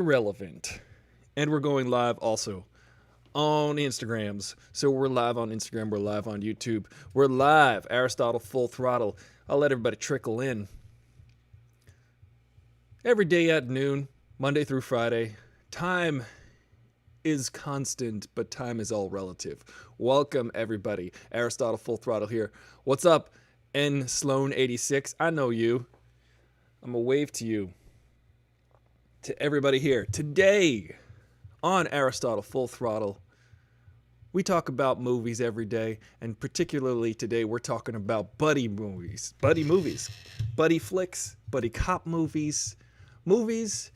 Irrelevant. And we're going live also on Instagrams. So we're live on Instagram, we're live on YouTube, we're live, Aristotle Full Throttle. I'll let everybody trickle in. Every day at noon, Monday through Friday. Time is constant, but time is all relative. Welcome, everybody. Aristotle Full Throttle here. What's up, N Sloan86? I know you. I'm going to wave to you. To everybody here. Today, on Aristotle Full Throttle, we talk about movies every day, and particularly today, we're talking about buddy movies. Buddy flicks, buddy cop movies. Movies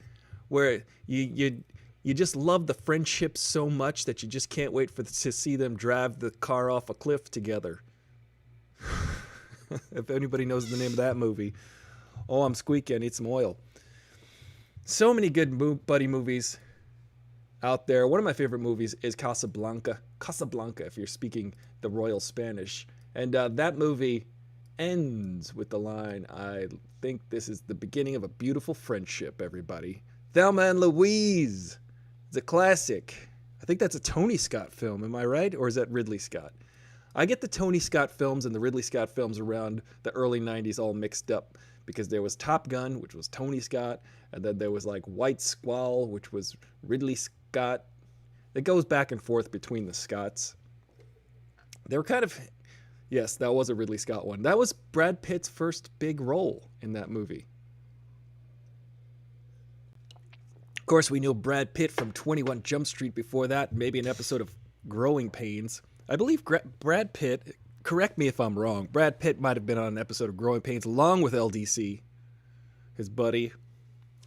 where you just love the friendship so much that you just can't wait to see them drive the car off a cliff together. If anybody knows the name of that movie. Oh, I'm squeaky. I need some oil. So many good buddy movies out there. One of my favorite movies is Casablanca. Casablanca, if you're speaking the Royal Spanish. And that movie ends with the line, I think this is the beginning of a beautiful friendship, everybody. Thelma and Louise. It's a classic. I think that's a Tony Scott film. Am I right? Or is that Ridley Scott? I get the Tony Scott films and the Ridley Scott films around the early 90s all mixed up, because there was Top Gun, which was Tony Scott, and then there was like White Squall, which was Ridley Scott. It goes back and forth between the Scotts. They were kind of, yes, that was a Ridley Scott one. That was Brad Pitt's first big role in that movie. Of course, we know Brad Pitt from 21 Jump Street before that, maybe an episode of Growing Pains. I believe Brad Pitt, correct me if I'm wrong, Brad Pitt might have been on an episode of Growing Pains along with LDC, his buddy.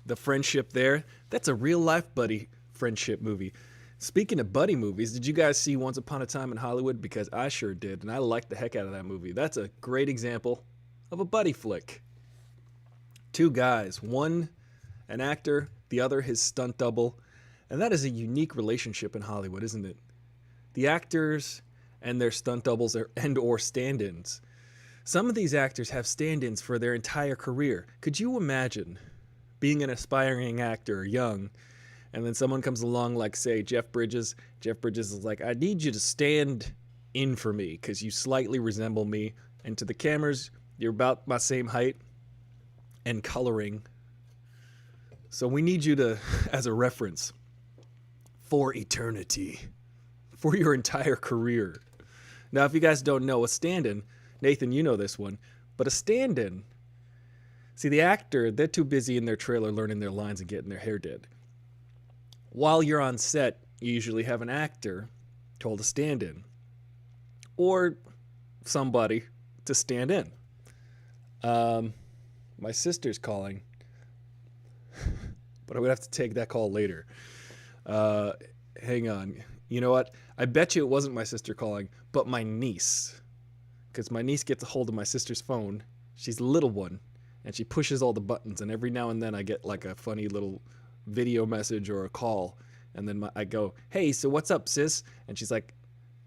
The friendship there, that's a real-life buddy friendship movie. Speaking of buddy movies, did you guys see Once Upon a Time in Hollywood? Because I sure did, and I liked the heck out of that movie. That's a great example of a buddy flick. Two guys, one an actor, the other his stunt double, and that is a unique relationship in Hollywood, isn't it? The actors and their stunt doubles or stand-ins. Some of these actors have stand-ins for their entire career. Could you imagine being an aspiring actor, young, and then someone comes along like, say, Jeff Bridges. Jeff Bridges is like, I need you to stand in for me because you slightly resemble me. And to the cameras, you're about my same height and coloring. So we need you to, as a reference, for eternity, for your entire career. Now, if you guys don't know, a stand-in, Nathan, you know this one, but a stand-in, see, the actor, they're too busy in their trailer learning their lines and getting their hair did. While you're on set, you usually have an actor told to stand in, or somebody to stand in. My sister's calling, but I'm going to have to take that call later. Hang on. You know what? I bet you it wasn't my sister calling, but my niece. Because my niece gets a hold of my sister's phone. She's a little one, and she pushes all the buttons, and every now and then I get like a funny little video message or a call, and then I go, hey, so what's up, sis? And she's like,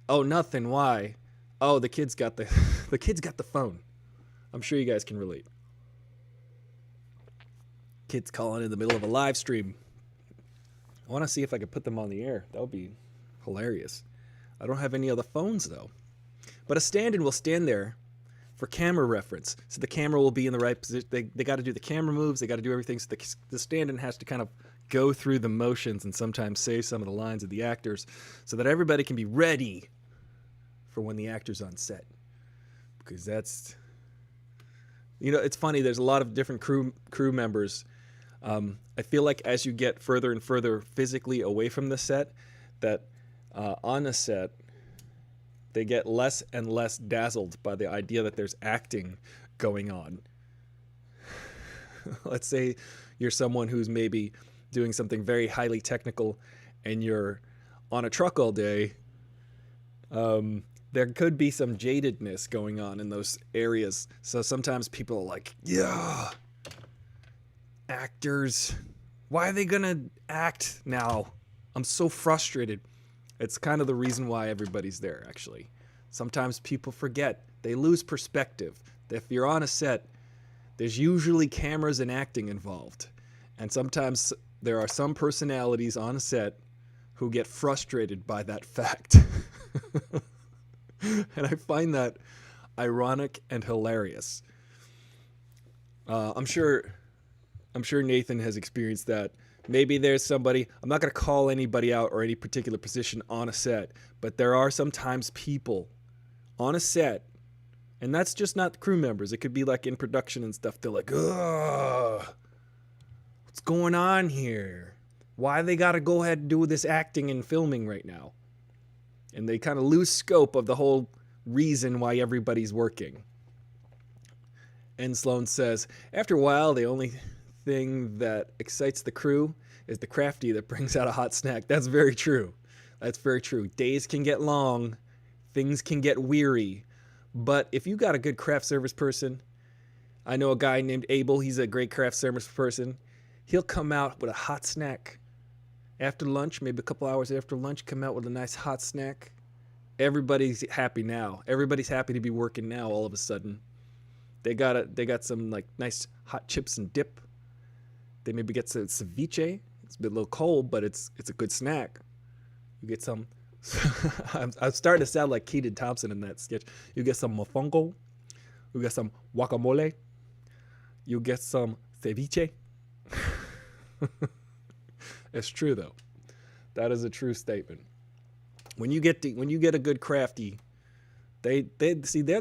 oh, nothing, why? Oh, the kid's got the the kid's got the phone. I'm sure you guys can relate. Kids calling in the middle of a live stream. I want to see if I could put them on the air. That would be hilarious. I don't have any other phones, though. But a stand-in will stand there for camera reference. So the camera will be in the right position. They got to do the camera moves. They got to do everything. So the stand-in has to kind of go through the motions and sometimes say some of the lines of the actors so that everybody can be ready for when the actor's on set. Because that's, you know, it's funny. There's a lot of different crew members. I feel like as you get further and further physically away from the set, that on a set, they get less and less dazzled by the idea that there's acting going on. Let's say you're someone who's maybe doing something very highly technical and you're on a truck all day. There could be some jadedness going on in those areas. So sometimes people are like, yeah, actors, why are they gonna act now? I'm so frustrated. It's kind of the reason why everybody's there, actually. Sometimes people forget. They lose perspective. If you're on a set, there's usually cameras and acting involved. And sometimes there are some personalities on a set who get frustrated by that fact. And I find that ironic and hilarious. I'm sure Nathan has experienced that. Maybe there's somebody, I'm not going to call anybody out or any particular position on a set, but there are sometimes people on a set, and that's just not the crew members. It could be like in production and stuff. They're like, ugh, what's going on here? Why they got to go ahead and do this acting and filming right now? And they kind of lose scope of the whole reason why everybody's working. And Sloan says, after a while, the only thing that excites the crew is the crafty that brings out a hot snack. That's very true. That's very true. Days can get long. Things can get weary. But if you got a good craft service person, I know a guy named Abel. He's a great craft service person. He'll come out with a hot snack after lunch, maybe a couple hours after lunch, come out with a nice hot snack. Everybody's happy now. Everybody's happy to be working now all of a sudden. They got some like nice hot chips and dip. They maybe get some ceviche. It's a little cold, but it's a good snack. You get some. I'm starting to sound like Keaton Thompson in that sketch. You get some mofongo. You get some guacamole. You get some ceviche. It's true though. That is a true statement. When you get a good crafty, they're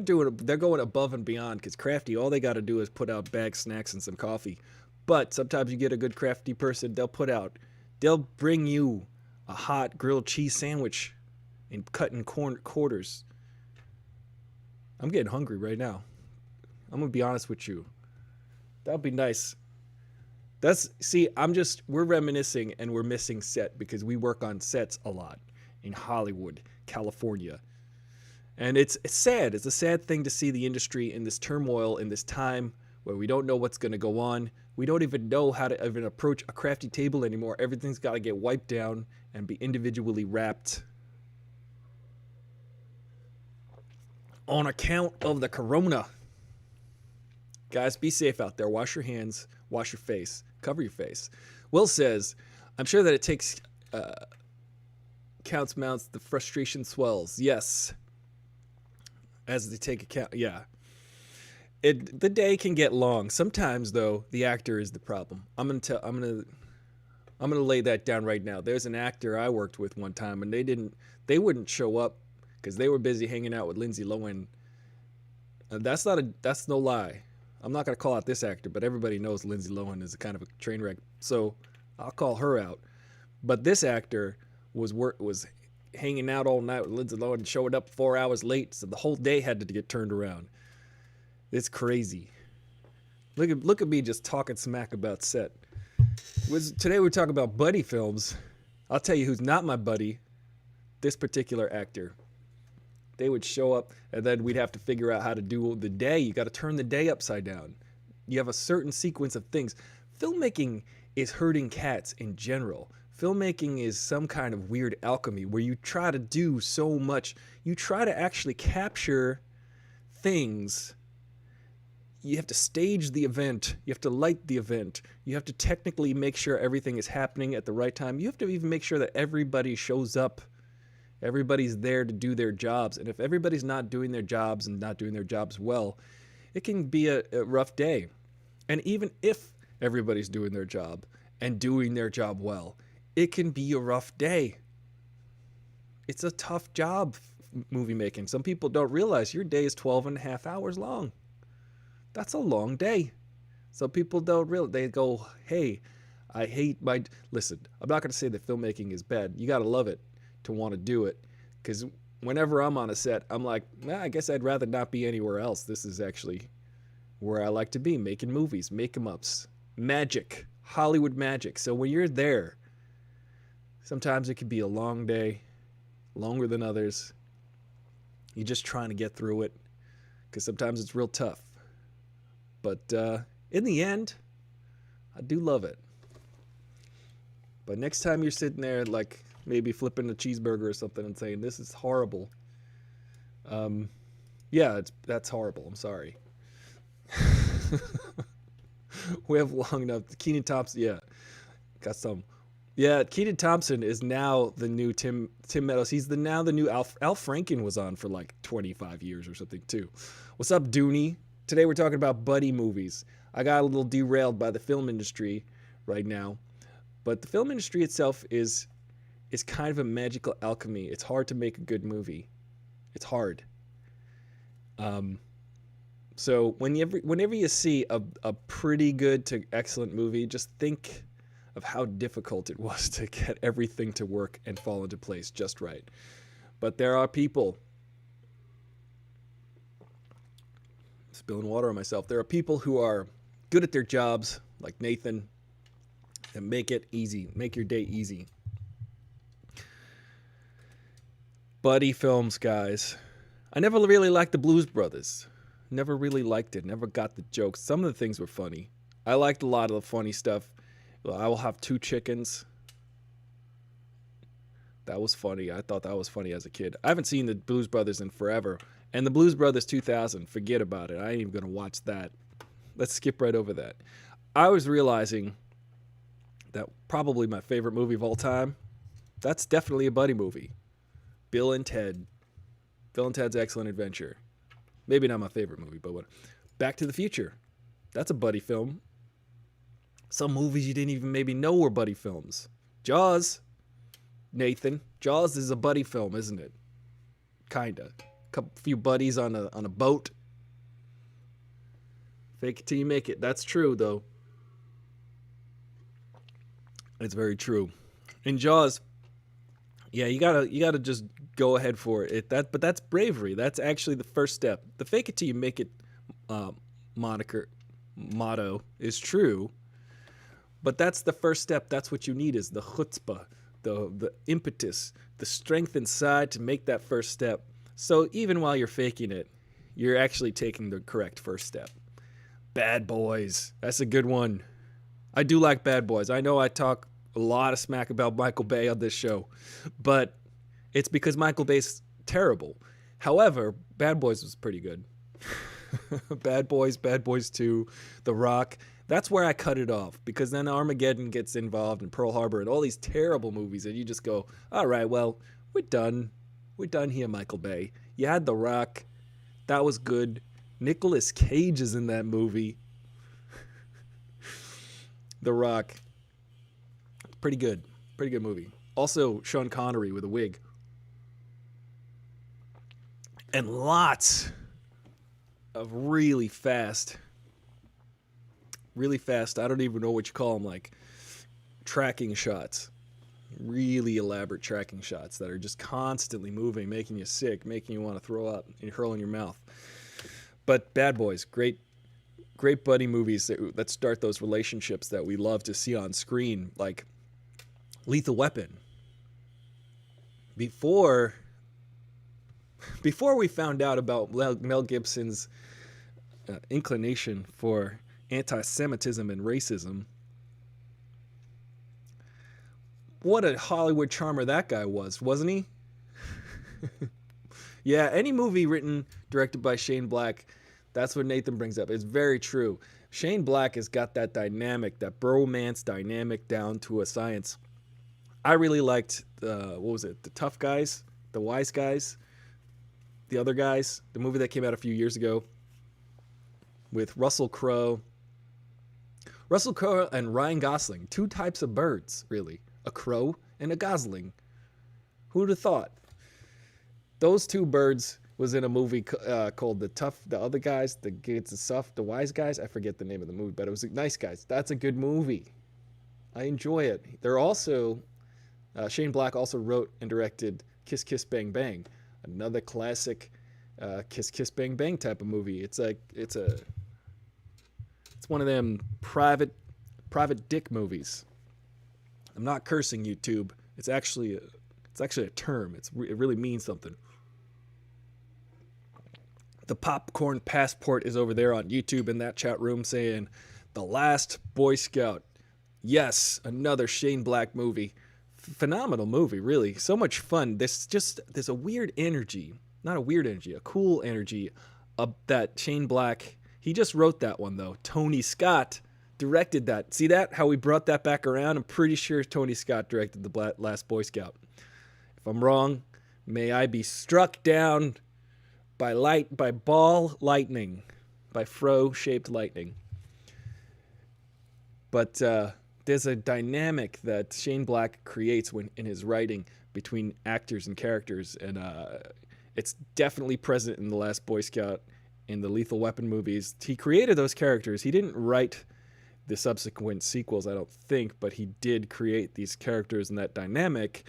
going above and beyond, because crafty, all they got to do is put out bagged snacks and some coffee. But sometimes you get a good crafty person, they'll bring you a hot grilled cheese sandwich and cut in quarters. I'm getting hungry right now. I'm gonna be honest with you. That'd be nice. We're reminiscing and we're missing set because we work on sets a lot in Hollywood, California. And it's sad. It's a sad thing to see the industry in this turmoil, in this time where we don't know what's going to go on. We don't even know how to even approach a crafty table anymore. Everything's got to get wiped down and be individually wrapped. On account of the corona. Guys, be safe out there. Wash your hands. Wash your face. Cover your face. Will says, I'm sure that it takes counts mounts, the frustration swells. Yes. As they take account, yeah. The day can get long. Sometimes though, the actor is the problem. I'm gonna lay that down right now. There's an actor I worked with one time, and they wouldn't show up because they were busy hanging out with Lindsay Lohan. That's no lie. I'm not gonna call out this actor, but everybody knows Lindsay Lohan is a kind of a train wreck, so I'll call her out. But this actor was hanging out all night with Lindsay Lohan and showing up 4 hours late, so the whole day had to get turned around. It's crazy. Look at me just talking smack about set. Today we're talking about buddy films. I'll tell you who's not my buddy. This particular actor. They would show up, and then we'd have to figure out how to do the day. You got to turn the day upside down. You have a certain sequence of things. Filmmaking is herding cats in general. Filmmaking is some kind of weird alchemy where you try to do so much. You try to actually capture things. You have to stage the event. You have to light the event. You have to technically make sure everything is happening at the right time. You have to even make sure that everybody shows up. Everybody's there to do their jobs. And if everybody's not doing their jobs and not doing their jobs well, it can be a rough day. And even if everybody's doing their job and doing their job well, it can be a rough day. It's a tough job, movie making. Some people don't realize your day is 12 and a half hours long. That's a long day. Some people don't realize. They go, hey, I hate my... Listen, I'm not going to say that filmmaking is bad. You got to love it to want to do it. Because whenever I'm on a set, I'm like, I guess I'd rather not be anywhere else. This is actually where I like to be, making movies, make-em-ups, magic, Hollywood magic. So when you're there, sometimes it can be a long day, longer than others. You're just trying to get through it because sometimes it's real tough. But in the end, I do love it. But next time you're sitting there, like maybe flipping a cheeseburger or something and saying, this is horrible. That's horrible. I'm sorry. We have long enough. Kenan Thompson, yeah. Got some. Yeah, Keaton Thompson is now the new Tim Meadows. He's now the new Al Franken was on for like 25 years or something too. What's up, Dooney? Today we're talking about buddy movies. I got a little derailed by the film industry right now, but the film industry itself is kind of a magical alchemy. It's hard to make a good movie. It's hard. So whenever you see a pretty good to excellent movie, just think of how difficult it was to get everything to work and fall into place just right. But there are people, spilling water on myself, there are people who are good at their jobs, like Nathan, and make it easy, make your day easy. Buddy films, guys. I never really liked the Blues Brothers. Never really liked it. Never got the jokes. Some of the things were funny. I liked a lot of the funny stuff. I Will Have Two Chickens. That was funny. I thought that was funny as a kid. I haven't seen the Blues Brothers in forever. And the Blues Brothers 2000, forget about it. I ain't even going to watch that. Let's skip right over that. I was realizing that probably my favorite movie of all time, that's definitely a buddy movie. Bill and Ted. Bill and Ted's Excellent Adventure. Maybe not my favorite movie, but what? Back to the Future. That's a buddy film. Some movies you didn't even maybe know were buddy films. Jaws. Nathan. Jaws is a buddy film, isn't it? Kinda. Few buddies on a boat. Fake it till you make it. That's true, though. It's very true. In Jaws, yeah, you gotta just go ahead for it. But that's bravery. That's actually the first step. The fake it till you make it motto is true. But that's the first step. That's what you need is the chutzpah, the impetus, the strength inside to make that first step. So even while you're faking it, you're actually taking the correct first step. Bad Boys. That's a good one. I do like Bad Boys. I know I talk a lot of smack about Michael Bay on this show, but it's because Michael Bay's terrible. However, Bad Boys was pretty good. Bad Boys 2, The Rock. That's where I cut it off, because then Armageddon gets involved in Pearl Harbor and all these terrible movies, and you just go, all right, well, we're done. We're done here, Michael Bay. You had The Rock. That was good. Nicolas Cage is in that movie. The Rock. Pretty good. Pretty good movie. Also, Sean Connery with a wig. And lots of really fast, I don't even know what you call them, like tracking shots. Really elaborate tracking shots that are just constantly moving, making you sick, making you want to throw up and hurl in your mouth. But Bad Boys, great buddy movies that start those relationships that we love to see on screen, like Lethal Weapon. Before we found out about Mel Gibson's inclination for anti-Semitism and racism, what a Hollywood charmer that guy was, wasn't he? Yeah, any movie directed by Shane Black, that's what Nathan brings up. It's very true. Shane Black has got that dynamic, that bromance dynamic down to a science. I really liked, what was it, The Tough Guys, The Wise Guys, The Other Guys, the movie that came out a few years ago with Russell Crowe and Ryan Gosling. Two types of birds, really. A crow and a gosling. Who'd have thought? Those two birds was in a movie called The Other Guys, The Wise Guys. I forget the name of the movie, but it was Nice Guys. That's a good movie. I enjoy it. They're also, Shane Black also wrote and directed Kiss Kiss Bang Bang, another classic Kiss Kiss Bang Bang type of movie. It's one of them private dick movies. I'm not cursing, YouTube. It's actually a term. It really means something. The Popcorn Passport is over there on YouTube in that chat room saying, The Last Boy Scout. Yes, another Shane Black movie. Phenomenal movie, really. So much fun. There's a weird energy. Not a weird energy, a cool energy of that Shane Black. He just wrote that one, though. Tony Scott directed that. See that? How we brought that back around? I'm pretty sure Tony Scott directed The Last Boy Scout. If I'm wrong, may I be struck down by ball lightning, by fro-shaped lightning. But there's a dynamic that Shane Black creates in his writing between actors and characters, and it's definitely present in The Last Boy Scout, in the Lethal Weapon movies. He created those characters. He didn't write the subsequent sequels, I don't think, but he did create these characters, and that dynamic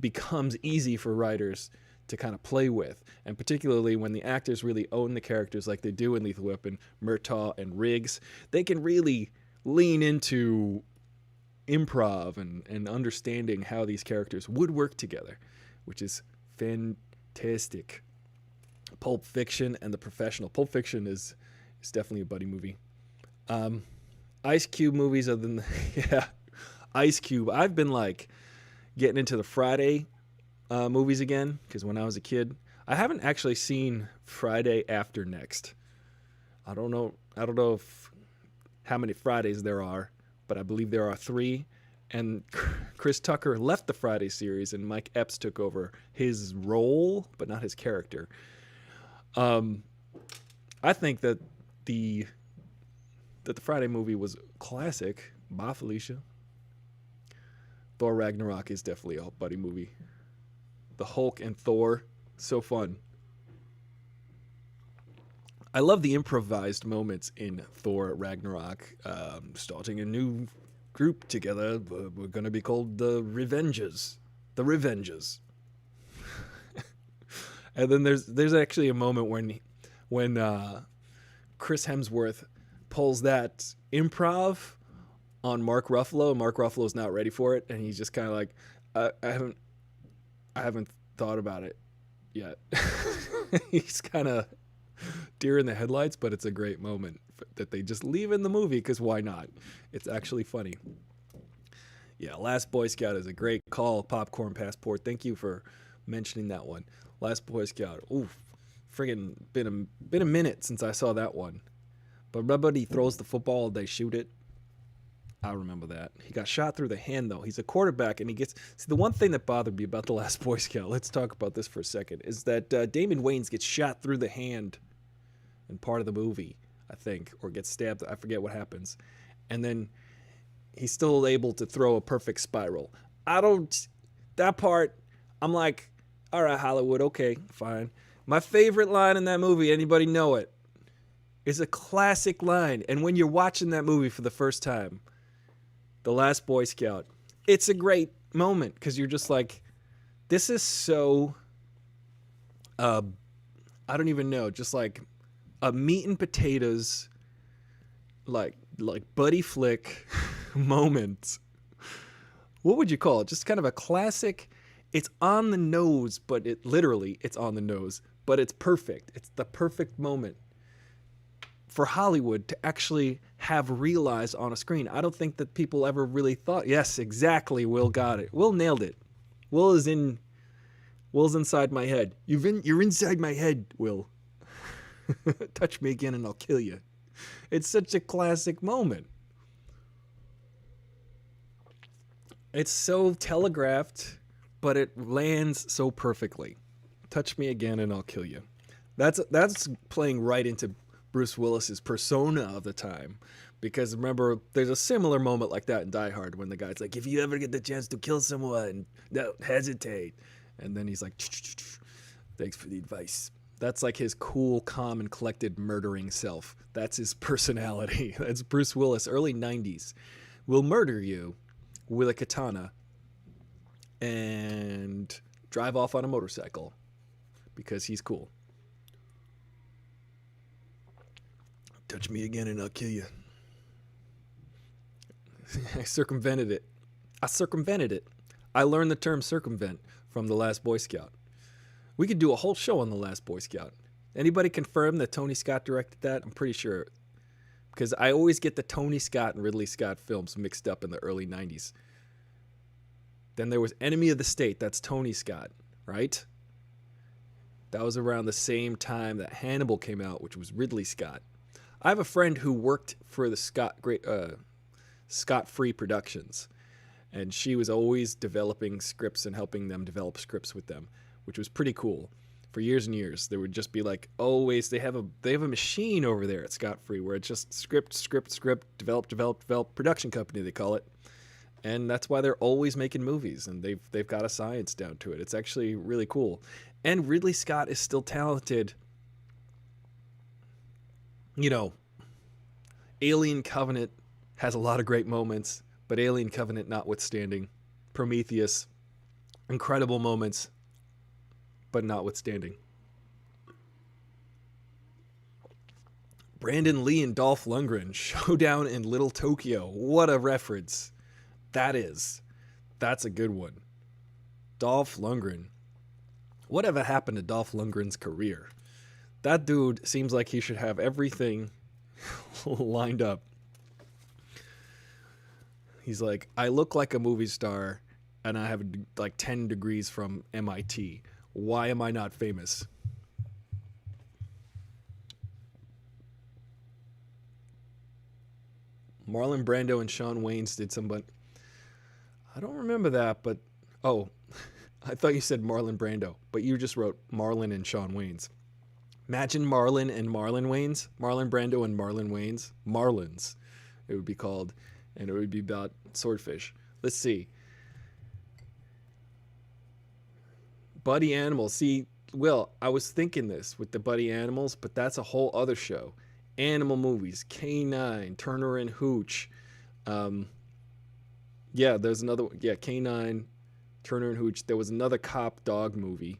becomes easy for writers to kind of play with. And particularly when the actors really own the characters like they do in Lethal Weapon, Murtaugh and Riggs, they can really lean into improv and understanding how these characters would work together, which is fantastic. Pulp Fiction and The Professional. Pulp Fiction is definitely a buddy movie. Ice Cube movies, other than Ice Cube. I've been like getting into the Friday movies again, because when I was a kid, I haven't actually seen Friday After Next. I don't know if how many Fridays there are, but I believe there are 3. And Chris Tucker left the Friday series, and Mike Epps took over his role, but not his character. I think that the Friday movie was classic. Bye, Felicia. Thor Ragnarok is definitely a buddy movie. The Hulk and Thor, so fun. I love the improvised moments in Thor Ragnarok. Starting a new group together. We're going to be called the Revengers. The Revengers. And then there's actually a moment when Chris Hemsworth pulls that improv on Mark Ruffalo. Mark Ruffalo's not ready for it, and he's just kind of like, I haven't thought about it yet. He's kind of deer in the headlights, but it's a great moment that they just leave in the movie, because why not? It's actually funny. Yeah, Last Boy Scout is a great call. Popcorn Passport. Thank you for mentioning that one. Last Boy Scout. Oof, friggin' been a minute since I saw that one. But remember, he throws the football, they shoot it. I remember that. He got shot through the hand, though. He's a quarterback, and he gets... See, the one thing that bothered me about The Last Boy Scout, let's talk about this for a second, is that Damon Wayans gets shot through the hand in part of the movie, I think, or gets stabbed. I forget what happens. And then he's still able to throw a perfect spiral. That part, I'm like, all right, Hollywood, okay, fine. My favorite line in that movie, anybody know it? It's a classic line. And when you're watching that movie for the first time, The Last Boy Scout, it's a great moment, because you're just like, this is so, I don't even know, just like a meat and potatoes, like buddy flick moment. What would you call it? Just kind of a classic. It's on the nose, but it's on the nose, but it's perfect. It's the perfect moment for Hollywood to actually have realized on a screen. I don't think that people ever really thought, yes, exactly, Will got it. Will nailed it. Will's inside my head. You're inside my head, Will. Touch me again and I'll kill you. It's such a classic moment. It's so telegraphed, but it lands so perfectly. Touch me again and I'll kill you. That's playing right into Bruce Willis's persona of the time. Because remember, there's a similar moment like that in Die Hard when the guy's like, if you ever get the chance to kill someone, don't hesitate. And then he's like, thanks for the advice. That's like his cool, calm, and collected murdering self. That's his personality. That's Bruce Willis, early 90s. Will murder you with a katana and drive off on a motorcycle because he's cool. Touch me again and I'll kill you. I circumvented it. I learned the term circumvent from The Last Boy Scout. We could do a whole show on The Last Boy Scout. Anybody confirm that Tony Scott directed that? I'm pretty sure. Because I always get the Tony Scott and Ridley Scott films mixed up in the early 90s. Then there was Enemy of the State. That's Tony Scott, right? That was around the same time that Hannibal came out, which was Ridley Scott. I have a friend who worked for the Scott Free Productions, and she was always developing scripts and helping them develop scripts with them, which was pretty cool. For years and years, there would just be like always they have a machine over there at Scott Free where it's just script, develop, production company they call it, and that's why they're always making movies, and they've got a science down to it. It's actually really cool, and Ridley Scott is still talented. You know, Alien Covenant has a lot of great moments, but Alien Covenant notwithstanding, Prometheus, incredible moments, but notwithstanding. Brandon Lee and Dolph Lundgren, Showdown in Little Tokyo. What a reference. That's a good one. Dolph Lundgren. Whatever happened to Dolph Lundgren's career? That dude seems like he should have everything lined up. He's like, I look like a movie star, and I have like 10 degrees from MIT. Why am I not famous? Marlon Brando and Shawn Wayans did somebody. I don't remember that, but oh, I thought you said Marlon Brando, but you just wrote Marlon and Shawn Wayans. Imagine Marlon and Marlon Wayans, Marlon Brando and Marlon Wayans, Marlins, it would be called, and it would be about swordfish. Let's see. Buddy Animals. See, Will, I was thinking this with the Buddy Animals, but that's a whole other show. Animal movies, K9, Turner and Hooch. Yeah, there's another. Yeah, K9, Turner and Hooch. There was another cop dog movie,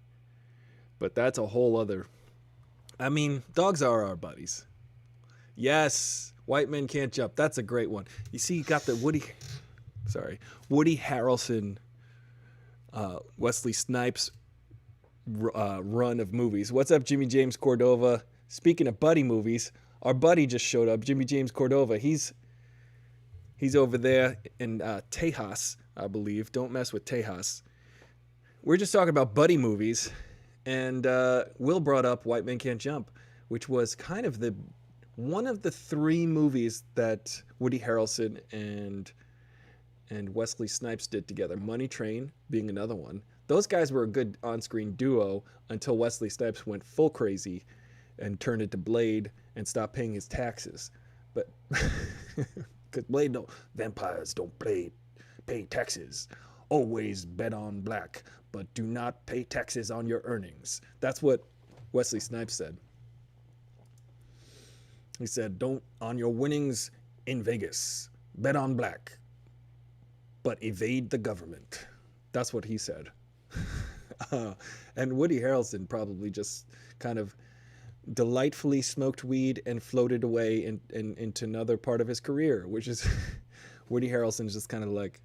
but that's a whole other. I mean, dogs are our buddies. Yes, White Men Can't Jump. That's a great one. You see, you got the Woody Harrelson, Wesley Snipes run of movies. What's up, Jimmy James Cordova? Speaking of buddy movies, our buddy just showed up, Jimmy James Cordova. He's over there in Tejas, I believe. Don't mess with Tejas. We're just talking about buddy movies. And Will brought up White Men Can't Jump, which was kind of one of the three movies that Woody Harrelson and Wesley Snipes did together. Money Train being another one. Those guys were a good on-screen duo until Wesley Snipes went full crazy and turned into Blade and stopped paying his taxes. But because vampires don't pay taxes. Always bet on black, but do not pay taxes on your earnings. That's what Wesley Snipes said. He said, don't on your winnings in Vegas, bet on black, but evade the government. That's what he said. And Woody Harrelson probably just kind of delightfully smoked weed and floated away into another part of his career, which is Woody Harrelson's just kind of like,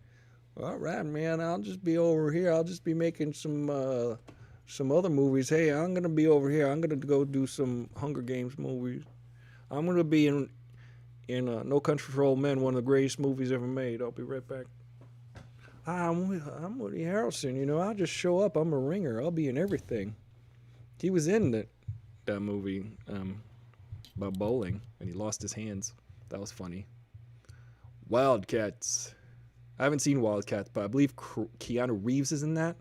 all right, man, I'll just be over here. I'll just be making some other movies. Hey, I'm going to be over here. I'm going to go do some Hunger Games movies. I'm going to be in No Country for Old Men, one of the greatest movies ever made. I'll be right back. I'm Woody Harrelson, you know. I'll just show up. I'm a ringer. I'll be in everything. He was in that movie about bowling, and he lost his hands. That was funny. Wildcats. I haven't seen Wildcats, but I believe Keanu Reeves is in that.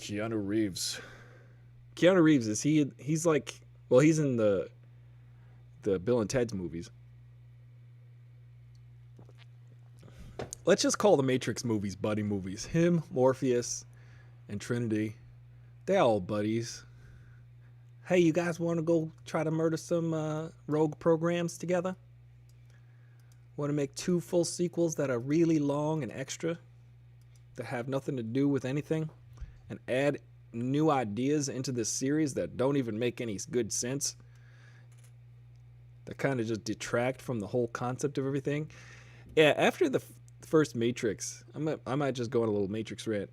Keanu Reeves, is he's like, well, he's in the Bill and Ted's movies. Let's just call the Matrix movies buddy movies. Him, Morpheus, and Trinity. They're all buddies. Hey, you guys want to go try to murder some rogue programs together? Want to make 2 full sequels that are really long and extra, that have nothing to do with anything, and add new ideas into this series that don't even make any good sense, that kind of just detract from the whole concept of everything? Yeah, after the first Matrix, I might just go on a little Matrix rant.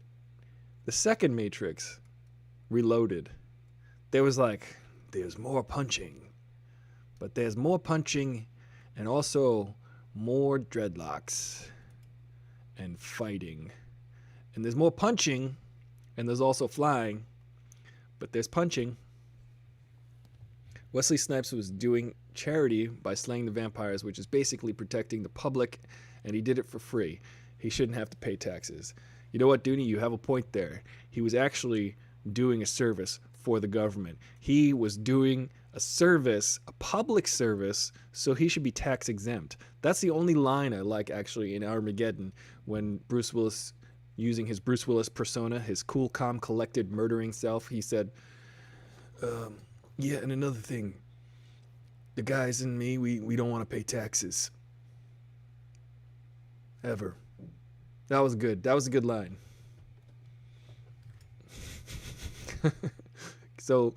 The second Matrix, Reloaded, there's more punching, but there's more punching and also more dreadlocks and fighting, and there's more punching and there's also flying, but there's punching, Wesley Snipes was doing charity by slaying the vampires, which is basically protecting the public, and he did it for free. He shouldn't have to pay taxes. You know what, Dooney? You have a point there. He was actually doing a service for the government. He was doing a service, a public service, so he should be tax exempt. That's the only line I like, actually, in Armageddon, when Bruce Willis, using his Bruce Willis persona, his cool, calm, collected, murdering self, he said, yeah, and another thing, the guys and me, we don't want to pay taxes. Ever. That was good. That was a good line. So,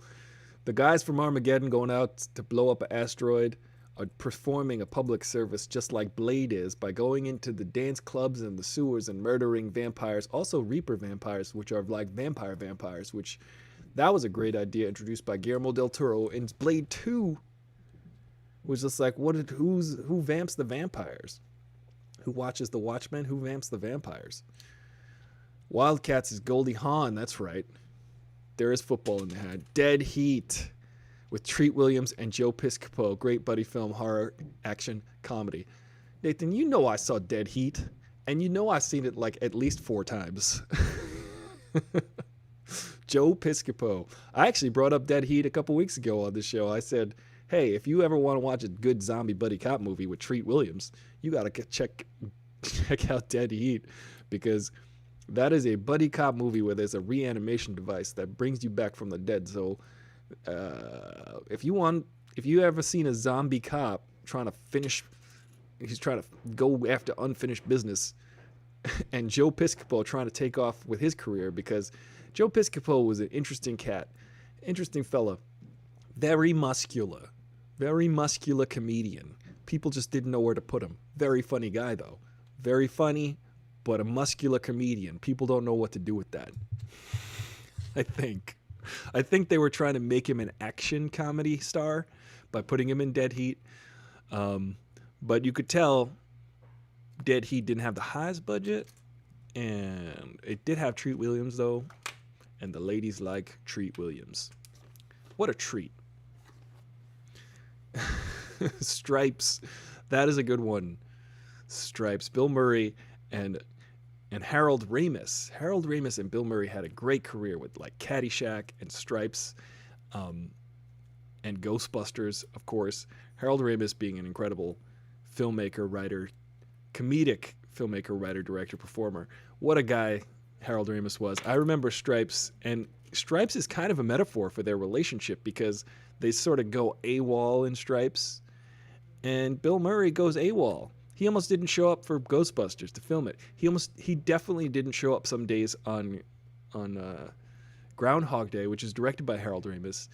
the guys from Armageddon going out to blow up an asteroid are performing a public service just like Blade is by going into the dance clubs and the sewers and murdering vampires, also Reaper vampires, which are like vampires, which that was a great idea introduced by Guillermo del Toro in Blade 2. Was just like, who vamps the vampires? Who watches the Watchmen? Who vamps the vampires? Wildcats is Goldie Hawn, that's right. There is football in the head. Dead Heat with Treat Williams and Joe Piscopo. Great buddy film, horror, action, comedy. Nathan, you know I saw Dead Heat, and you know I've seen it like at least 4 times. Joe Piscopo. I actually brought up Dead Heat a couple weeks ago on this show. I said, hey, if you ever want to watch a good zombie buddy cop movie with Treat Williams, you got to check out Dead Heat, because that is a buddy cop movie where there's a reanimation device that brings you back from the dead. So if you ever seen a zombie cop he's trying to go after unfinished business, and Joe Piscopo trying to take off with his career, because Joe Piscopo was an interesting cat, interesting fella, very muscular comedian. People just didn't know where to put him. Very funny guy, though. Very funny, but a muscular comedian. People don't know what to do with that. I think they were trying to make him an action comedy star by putting him in Dead Heat. But you could tell Dead Heat didn't have the highest budget, and it did have Treat Williams, though, and the ladies like Treat Williams. What a treat. Stripes, that is a good one. Stripes, Bill Murray and Harold Ramis. Harold Ramis and Bill Murray had a great career with like Caddyshack and Stripes, and Ghostbusters, of course. Harold Ramis being an incredible filmmaker, writer, comedic filmmaker, writer, director, performer. What a guy Harold Ramis was. I remember Stripes, and Stripes is kind of a metaphor for their relationship, because they sort of go AWOL in Stripes, and Bill Murray goes AWOL. He almost didn't show up for Ghostbusters to film it. He definitely didn't show up some days on Groundhog Day, which is directed by Harold Ramis.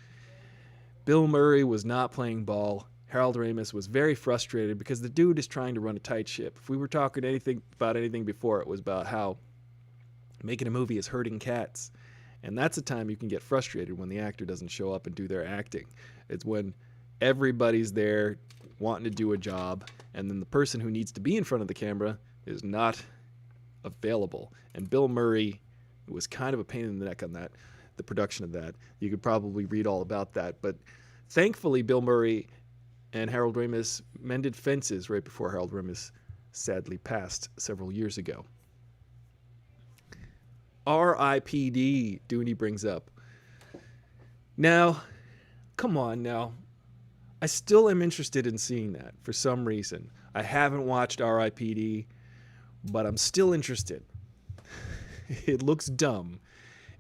Bill Murray was not playing ball. Harold Ramis was very frustrated because the dude is trying to run a tight ship. If we were talking about anything before, it was about how making a movie is hurting cats. And that's a time you can get frustrated, when the actor doesn't show up and do their acting. It's when everybody's there wanting to do a job, and then the person who needs to be in front of the camera is not available. And Bill Murray was kind of a pain in the neck on that, the production of that. You could probably read all about that. But thankfully, Bill Murray and Harold Ramis mended fences right before Harold Ramis sadly passed several years ago. R.I.P.D. Dooney brings up. Now, come on now. I still am interested in seeing that for some reason. I haven't watched R.I.P.D., but I'm still interested. It looks dumb.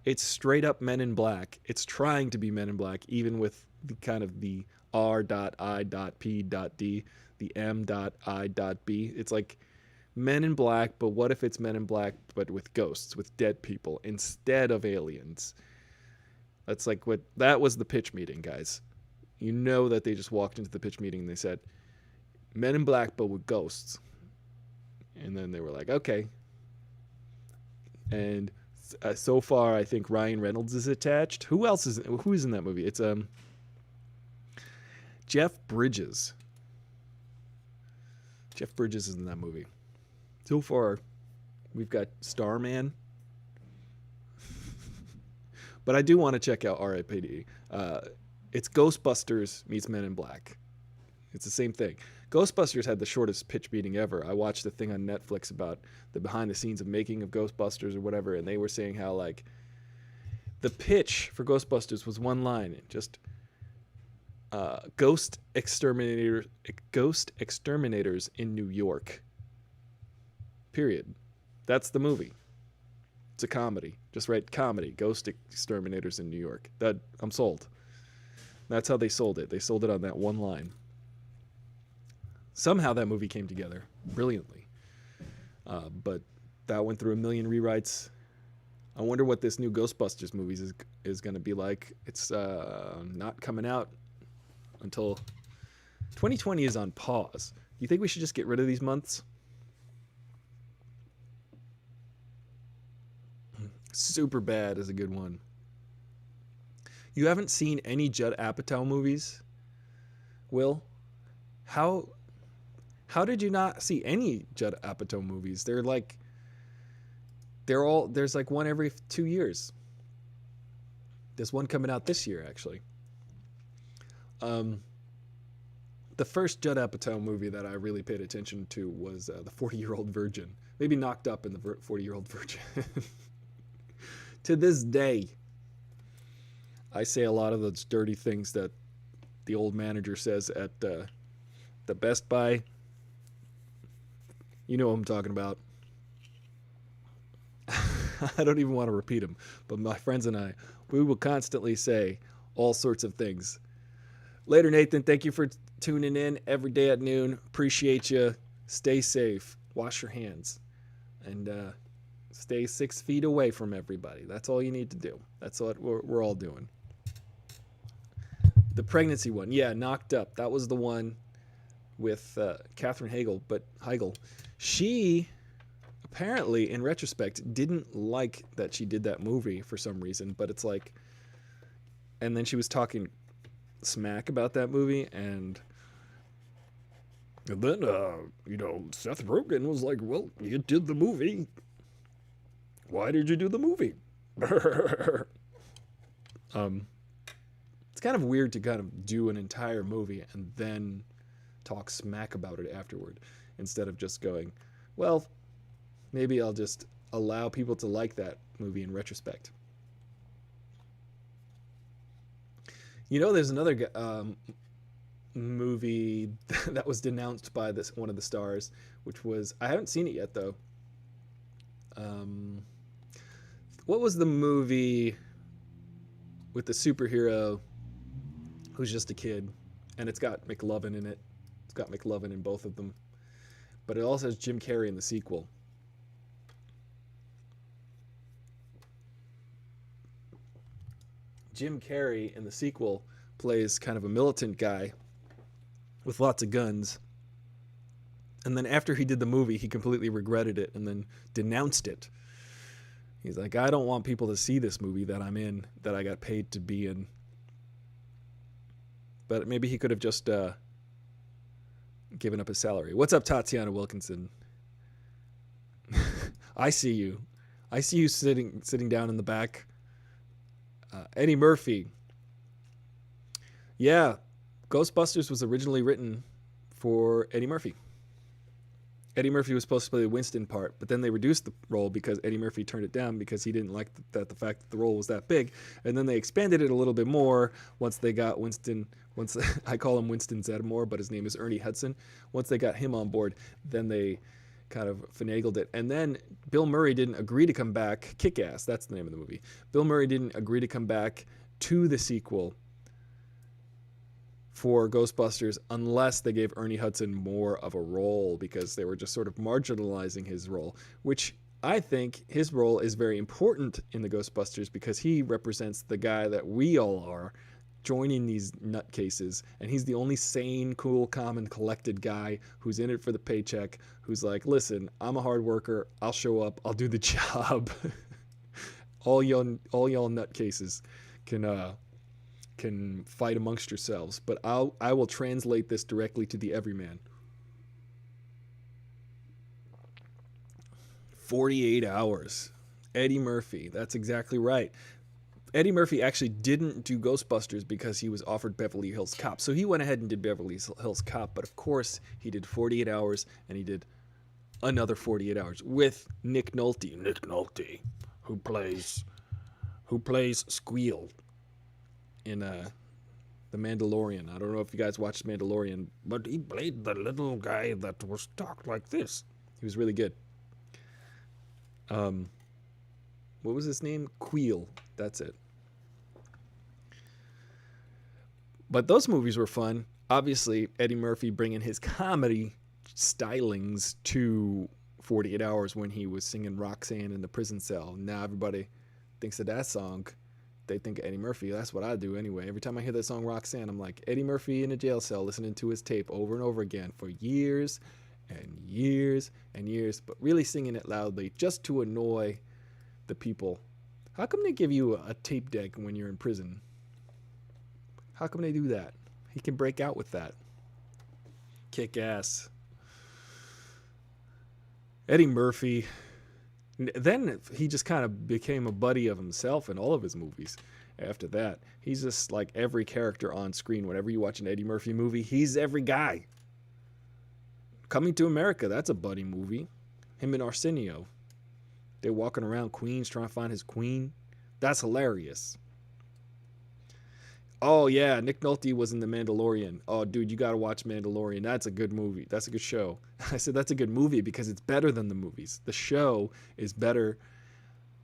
It's straight up Men in Black. It's trying to be Men in Black, even with the kind of the R.I.P.D, the M.I.B. It's like Men in Black, but what if it's Men in Black but with ghosts, with dead people instead of aliens? That's like that was the pitch meeting, guys. You know that they just walked into the pitch meeting and they said, Men in Black but with ghosts. And then they were like, okay. And so far, I think Ryan Reynolds is attached. Who is in that movie? It's Jeff Bridges. Jeff Bridges is in that movie. So far, we've got Starman. But I do want to check out R.I.P.D. It's Ghostbusters meets Men in Black. It's the same thing. Ghostbusters had the shortest pitch meeting ever. I watched a thing on Netflix about the behind the scenes of making of Ghostbusters or whatever, and they were saying how like the pitch for Ghostbusters was one line, just ghost exterminators in New York. Period. That's the movie. It's a comedy. Just write comedy. Ghost exterminators in New York. That I'm sold. That's how they sold it. They sold it on that one line. Somehow that movie came together brilliantly. But that went through a million rewrites. I wonder what this new Ghostbusters movie is going to be like. It's not coming out until 2020 is on pause. You think we should just get rid of these months? Super Bad is a good one. You haven't seen any Judd Apatow movies, Will? How did you not see any Judd Apatow movies? There's like one every 2 years. There's one coming out this year, actually. The first Judd Apatow movie that I really paid attention to was The 40-Year-Old Virgin. Maybe Knocked Up in The 40-Year-Old Virgin. To this day, I say a lot of those dirty things that the old manager says at the Best Buy. You know what I'm talking about. I don't even want to repeat them, but my friends and I, we will constantly say all sorts of things. Later, Nathan. Thank you for tuning in every day at noon. Appreciate you. Stay safe. Wash your hands. And stay 6 feet away from everybody. That's all you need to do. That's what we're all doing. The pregnancy one. Yeah, Knocked Up. That was the one with Katherine Heigl. She apparently, in retrospect, didn't like that she did that movie for some reason, but it's like, and then she was talking smack about that movie, and then, Seth Rogen was like, well, you did the movie. Why did you do the movie? It's kind of weird to kind of do an entire movie and then talk smack about it afterward, instead of just going, well, maybe I'll just allow people to like that movie in retrospect. There's another movie that was denounced by one of the stars, which was, I haven't seen it yet though. What was the movie with the superhero who's just a kid, and it's got McLovin in it? It's got McLovin in both of them, but it also has Jim Carrey in the sequel. Jim Carrey in the sequel plays kind of a militant guy with lots of guns. And then after he did the movie, he completely regretted it and then denounced it. He's like, I don't want people to see this movie that I'm in, that I got paid to be in. But maybe he could have just given up his salary. What's up, Tatiana Wilkinson? I see you. I see you sitting down in the back. Eddie Murphy. Yeah, Ghostbusters was originally written for Eddie Murphy. Eddie Murphy was supposed to play the Winston part, but then they reduced the role because Eddie Murphy turned it down because he didn't like the fact that the role was that big. And then they expanded it a little bit more once they got Winston. I call him Winston Zeddemore, but his name is Ernie Hudson. Once they got him on board, then they kind of finagled it. And then Bill Murray didn't agree to come back. Kick-Ass, that's the name of the movie. Bill Murray didn't agree to come back to the sequel for Ghostbusters unless they gave Ernie Hudson more of a role, because they were just sort of marginalizing his role, which I think his role is very important in the Ghostbusters because he represents the guy that we all are, joining these nutcases, and he's the only sane, cool, calm, and collected guy who's in it for the paycheck, who's like, listen, I'm a hard worker, I'll show up, I'll do the job. all y'all nutcases can fight amongst yourselves, but I will translate this directly to the everyman. 48 hours. Eddie Murphy, that's exactly right. Eddie Murphy actually didn't do Ghostbusters because he was offered Beverly Hills Cop. So he went ahead and did Beverly Hills Cop, but of course he did 48 Hours, and he did another 48 Hours with Nick Nolte. Nick Nolte, who plays Squeal in The Mandalorian. I don't know if you guys watched Mandalorian, but he played the little guy that was talked like this. He was really good. What was his name? Queel. That's it. But those movies were fun. Obviously, Eddie Murphy bringing his comedy stylings to 48 Hours when he was singing Roxanne in the prison cell. Now everybody thinks of that song. They think of Eddie Murphy. That's what I do anyway. Every time I hear that song Roxanne, I'm like, Eddie Murphy in a jail cell listening to his tape over and over again for years and years and years, but really singing it loudly just to annoy the people. How come they give you a tape deck when you're in prison? How come they do that? He can break out with that. Kick ass. Eddie Murphy. Then he just kind of became a buddy of himself in all of his movies. After that, he's just like every character on screen. Whenever you watch an Eddie Murphy movie, he's every guy. Coming to America, that's a buddy movie. Him and Arsenio. They're walking around Queens trying to find his queen. That's hilarious. Oh, yeah, Nick Nolte was in The Mandalorian. Oh, dude, you got to watch Mandalorian. That's a good movie. That's a good show. I said that's a good movie because it's better than the movies. The show is better.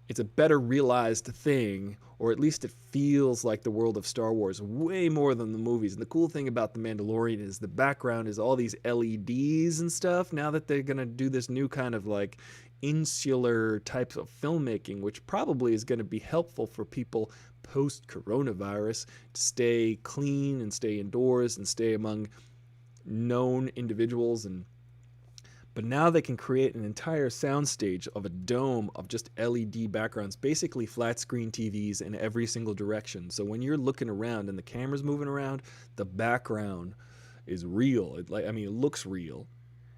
It's a better realized thing, or at least it feels like the world of Star Wars way more than the movies. And the cool thing about The Mandalorian is the background is all these LEDs and stuff. Now that they're going to do this new kind of like insular types of filmmaking, which probably is going to be helpful for people post-coronavirus to stay clean and stay indoors and stay among known individuals. But now they can create an entire soundstage of a dome of just LED backgrounds, basically flat screen TVs in every single direction. So when you're looking around and the camera's moving around, the background is real. It looks real.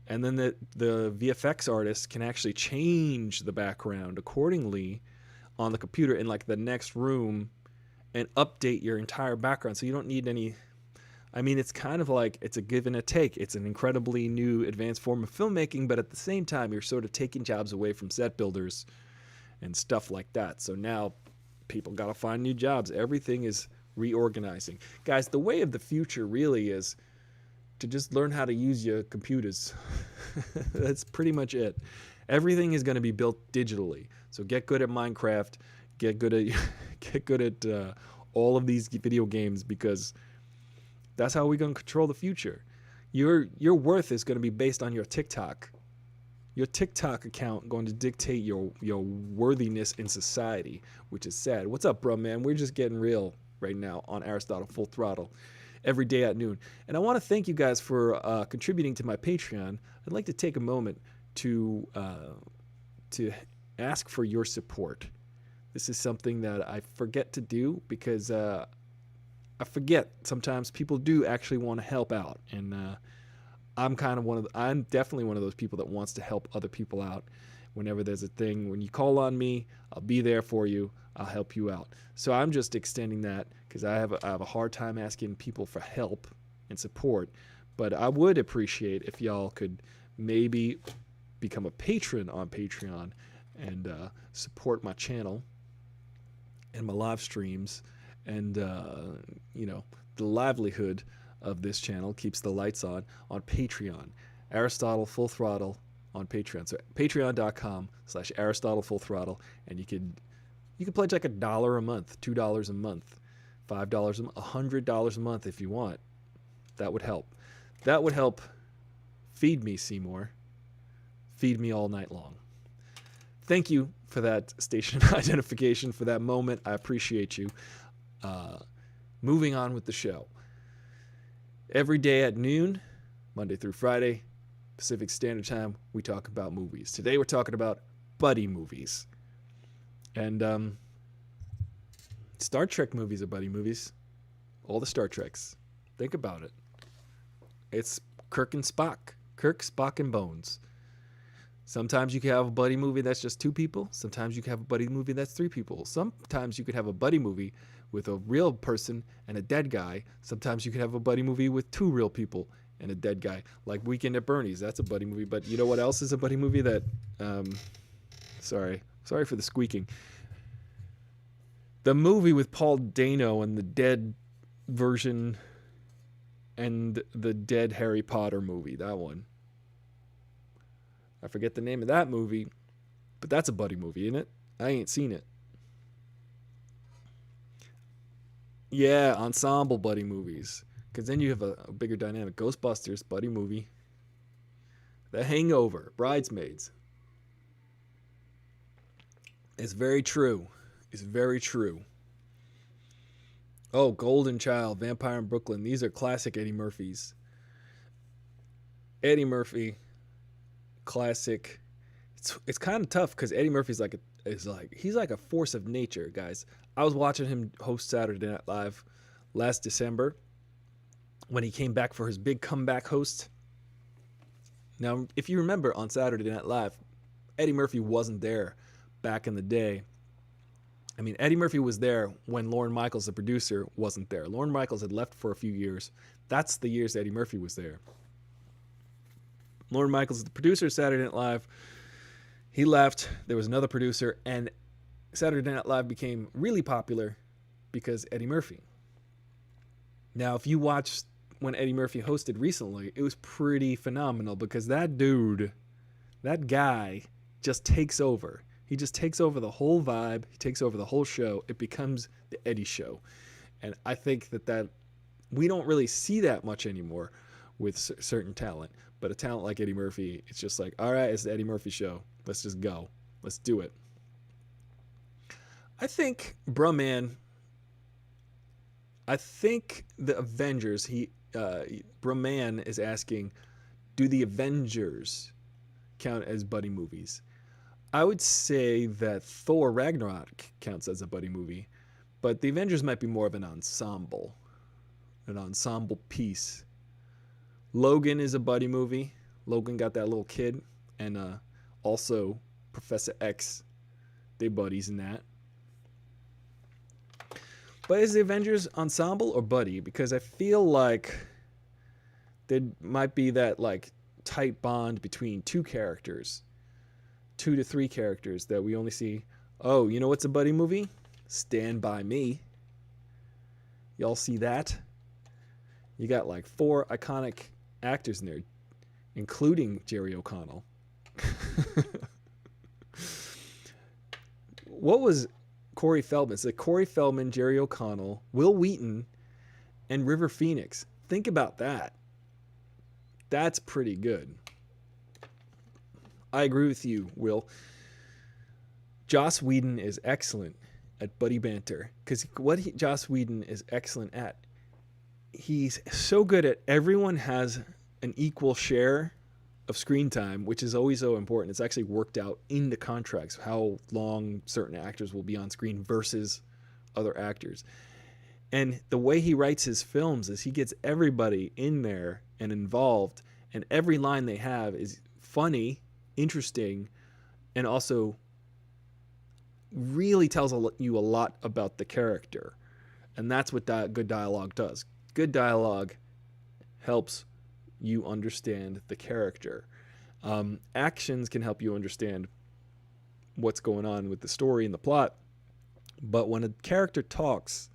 And then the VFX artists can actually change the background accordingly on the computer in like the next room and update your entire background. So you don't need any. It's kind of like it's a give and a take. It's an incredibly new advanced form of filmmaking, but at the same time, you're sort of taking jobs away from set builders and stuff like that. So now people got to find new jobs. Everything is reorganizing. Guys, the way of the future really is to just learn how to use your computers. That's pretty much it. Everything is going to be built digitally. So get good at Minecraft, get good at all of these video games, because that's how we're going to control the future. Your worth is going to be based on your TikTok. Your TikTok account going to dictate your worthiness in society, which is sad. What's up, bro, man? We're just getting real right now on Aristotle Full Throttle every day at noon. And I want to thank you guys for contributing to my Patreon. I'd like to take a moment to ask for your support. This is something that I forget to do because I forget sometimes people do actually want to help out, and I'm definitely one of those people that wants to help other people out. Whenever there's a thing, when you call on me, I'll be there for you. I'll help you out. So I'm just extending that because I have a hard time asking people for help and support. But I would appreciate if y'all could maybe become a patron on Patreon and support my channel and my live streams. And, the livelihood of this channel keeps the lights on Patreon. Aristotle Full Throttle on Patreon. So patreon.com/Aristotle Full Throttle. And you can pledge like $1 a month, $2 a month, $5 a month, $100 a month if you want. That would help. That would help feed me, Seymour. Feed me all night long. Thank you for that station identification, for that moment. I appreciate you. Moving on with the show. Every day at noon, Monday through Friday, Pacific Standard Time, we talk about movies. Today we're talking about buddy movies. And Star Trek movies are buddy movies. All the Star Treks. Think about it. It's Kirk and Spock. Kirk, Spock, and Bones. Sometimes you can have a buddy movie that's just 2 people. Sometimes you can have a buddy movie that's 3 people. Sometimes you could have a buddy movie with a real person and a dead guy. Sometimes you could have a buddy movie with 2 real people and a dead guy. Like Weekend at Bernie's, that's a buddy movie. But you know what else is a buddy movie that... sorry for the squeaking. The movie with Paul Dano and the dead version and the dead Harry Potter movie, that one. I forget the name of that movie, but that's a buddy movie, isn't it? I ain't seen it. Yeah, ensemble buddy movies. Because then you have a bigger dynamic. Ghostbusters, buddy movie. The Hangover, Bridesmaids. It's very true. It's very true. Oh, Golden Child, Vampire in Brooklyn. These are classic Eddie Murphys. Eddie Murphy, classic. It's kind of tough because Eddie Murphy's he's like a force of nature, guys. I was watching him host Saturday Night Live last December when he came back for his big comeback host. Now, if you remember on Saturday Night Live, Eddie Murphy wasn't there back in the day. I mean, Eddie Murphy was there when Lorne Michaels, the producer, wasn't there. Lorne Michaels had left for a few years. That's the years Eddie Murphy was there. Lorne Michaels, the producer of Saturday Night Live, he left. There was another producer, and Saturday Night Live became really popular because Eddie Murphy. Now, if you watched when Eddie Murphy hosted recently, it was pretty phenomenal because that dude, that guy, just takes over. He just takes over the whole vibe. He takes over the whole show. It becomes the Eddie show. And I think that we don't really see that much anymore with certain talent. But a talent like Eddie Murphy, it's just like, all right, it's the Eddie Murphy show. Let's just go. Let's do it. I think the Avengers, Bruman is asking, do the Avengers count as buddy movies? I would say that Thor Ragnarok counts as a buddy movie, but the Avengers might be more of an ensemble piece. Logan is a buddy movie. Logan got that little kid, and also Professor X. They buddies in that. But is the Avengers ensemble or buddy? Because I feel like there might be that like tight bond between 2 characters. 2 to 3 characters that we only see. Oh, you know what's a buddy movie? Stand By Me. Y'all see that? You got like 4 iconic actors in there, including Jerry O'Connell. What was Corey Feldman? It's like Corey Feldman, Jerry O'Connell, Will Wheaton, and River Phoenix. Think about that. That's pretty good. I agree with you, Will. Joss Whedon is excellent at buddy banter because Joss Whedon is excellent at, he's so good at everyone has an equal share of screen time, which is always so important. It's actually worked out in the contracts how long certain actors will be on screen versus other actors. And the way he writes his films is he gets everybody in there and involved, and every line they have is funny, interesting, and also really tells you a lot about the character. And that's what good dialogue does. Good dialogue helps you understand the character. Actions can help you understand what's going on with the story and the plot. But when a character talks,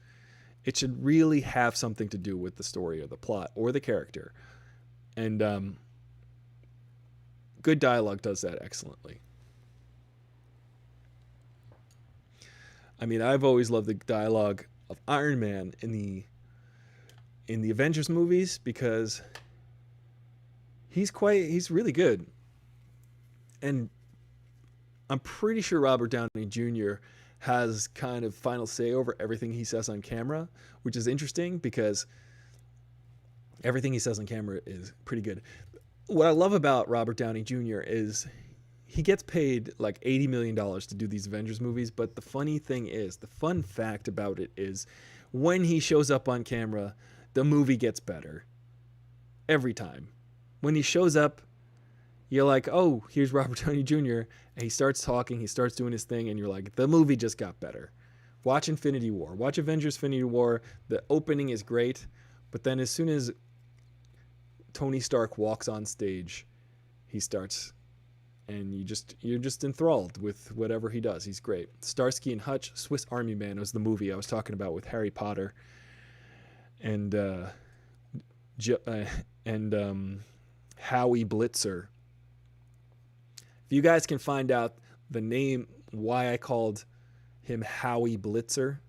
it should really have something to do with the story or the plot or the character. And good dialogue does that excellently. I mean, I've always loved the dialogue of Iron Man in the Avengers movies because he's really good. And I'm pretty sure Robert Downey Jr. has kind of final say over everything he says on camera, which is interesting because everything he says on camera is pretty good. What I love about Robert Downey Jr. is he gets paid like $80 million to do these Avengers movies, but the funny thing is, the fun fact about it is when he shows up on camera, the movie gets better. Every time. When he shows up, You're like, oh, here's Robert Downey Jr. And he starts talking, he starts doing his thing, and you're like, the movie just got better. Watch Infinity War. Watch Avengers Infinity War. The opening is great, but then as soon as Tony Stark walks on stage, he starts, and you're just enthralled with whatever he does. He's great. Starsky and Hutch, Swiss Army Man was the movie I was talking about with Harry Potter and Howie Blitzer. If you guys can find out the name, why I called him Howie Blitzer,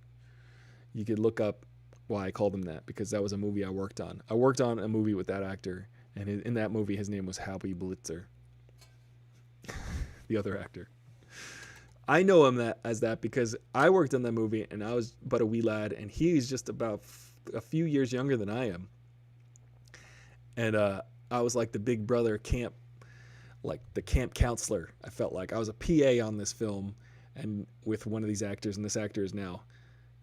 you could look up why I called him that, because that was a movie I worked on. I worked on a movie with that actor, and in that movie his name was Howie Blitzer. The other actor. I know him as that because I worked on that movie and I was but a wee lad, and he's just about a few years younger than I am. And I was like the big brother camp, like the camp counselor. I felt like I was a PA on this film and with one of these actors, and this actor is now